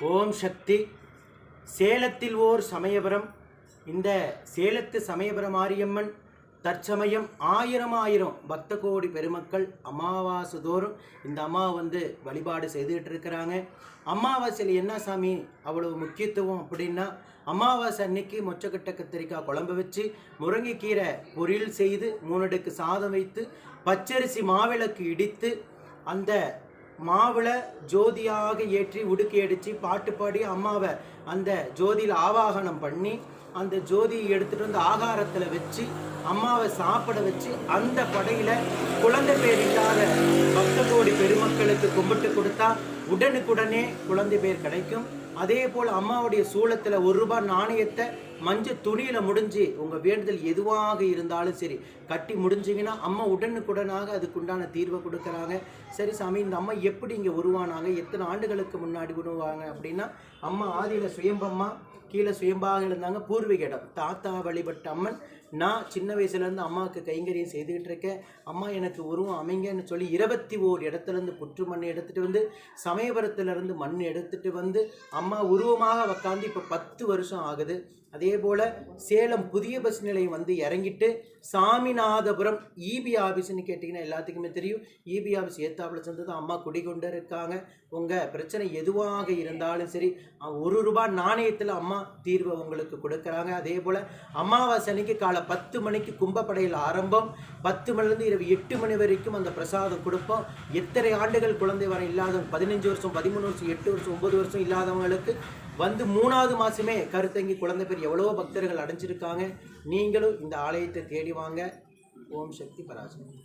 ஓம் சக்தி. சேலத்தில் ஓர் சமயபுரம். இந்த சேலத்து சமயபுரம் மாரியம்மன் தற்சமயம் ஆயிரம் பக்த கோடி பெருமக்கள் அமாவாசை தோறும் இந்த அம்மா வழிபாடு செய்துகிட்டு இருக்கிறாங்க. அமாவாசையில் என்ன சாமி அவ்வளவு முக்கியத்துவம் அப்படின்னா, அமாவாசை அன்னைக்கு மொச்சக்கட்டை கத்திரிக்காய் குழம்பு வச்சு முருங்கைக்கீரை பொரியல் செய்து 3 அடுக்கு சாதம் வைத்து பச்சரிசி மாவிளக்கு இடித்து அந்த மாவிளை ஜோதியாக ஏற்றி உடுக்கி அடித்து பாட்டு பாடி அம்மாவை அந்த ஜோதியில் ஆவாகனம் பண்ணி அந்த ஜோதியை எடுத்துகிட்டு வந்து ஆகாரத்தில் வச்சு அம்மாவை சாப்பிட வச்சு அந்த படையில் குழந்தை பேர் இல்லாத பக்த கோடி பெருமக்களுக்கு கும்பிட்டு கொடுத்தா உடனுக்குடனே குழந்தை பேர் கிடைக்கும். அதே போல் அம்மாவுடைய சூளத்தில் 1 ரூபாய் நாணயத்தை மஞ்சள் துணியில் முடிஞ்சு உங்கள் வேண்டுதல் எதுவாக இருந்தாலும் சரி கட்டி முடிஞ்சிங்கன்னா அம்மா உடனுக்குடனாக அதுக்குண்டான தீர்வை கொடுக்குறாங்க. சரி சாமி, இந்த அம்மா எப்படி இங்கே உருவானாங்க, எத்தனை ஆண்டுகளுக்கு முன்னாடி உருவாங்க அப்படின்னா, அம்மா ஆதியில் சுயம்பம்மா, கீழே சுயம்பாக இருந்தாங்க. பூர்வீக இடம் தாத்தா வழிபட்ட அம்மன். நான் சின்ன வயசுலேருந்து அம்மாவுக்கு கைங்கரியம் செய்துக்கிட்டு இருக்கேன். அம்மா எனக்கு உருவம் அமைங்கன்னு சொல்லி 21 இடத்துலேருந்து புற்று மண் எடுத்துகிட்டு வந்து சமயபுரத்துலேருந்து மண் எடுத்துகிட்டு வந்து அம்மா உருவமாக உக்காந்து இப்போ 10 வருஷம் ஆகுது. அதே போல் சேலம் புதிய பஸ் நிலையம் இறங்கிட்டு சாமிநாதபுரம் இபி ஆஃபீஸ்ன்னு கேட்டிங்கன்னா எல்லாத்துக்குமே தெரியும். இபி ஆஃபீஸ் ஏத்தாப்பில் சேர்ந்தது அம்மா குடிகொண்டு இருக்காங்க. உங்கள் பிரச்சனை எதுவாக இருந்தாலும் சரி 1 ரூபாய் நாணயத்தில் அம்மா தீர்வை உங்களுக்கு கொடுக்குறாங்க. அதே போல் அமாவாசை அன்னைக்கு காலை 10 மணிக்கு கும்பப்படையில் ஆரம்பம். 10 மணிலேருந்து இரவு 8 மணி வரைக்கும் அந்த பிரசாதம் கொடுப்போம். எத்தனை ஆண்டுகள் குழந்தை வர இல்லாதவங்க 15 வருஷம் 13 வருஷம் 8 வருஷம் 9 வருஷம் இல்லாதவங்களுக்கு 3வது மாதமே கருத்தங்கி குழந்தை பேர் எவ்வளோ பக்தர்கள் அடைஞ்சிருக்காங்க. நீங்களும் இந்த ஆலயத்தை தேடி வாங்க. ஓம் சக்தி பராசக்தி.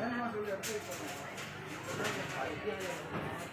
Terima kasih.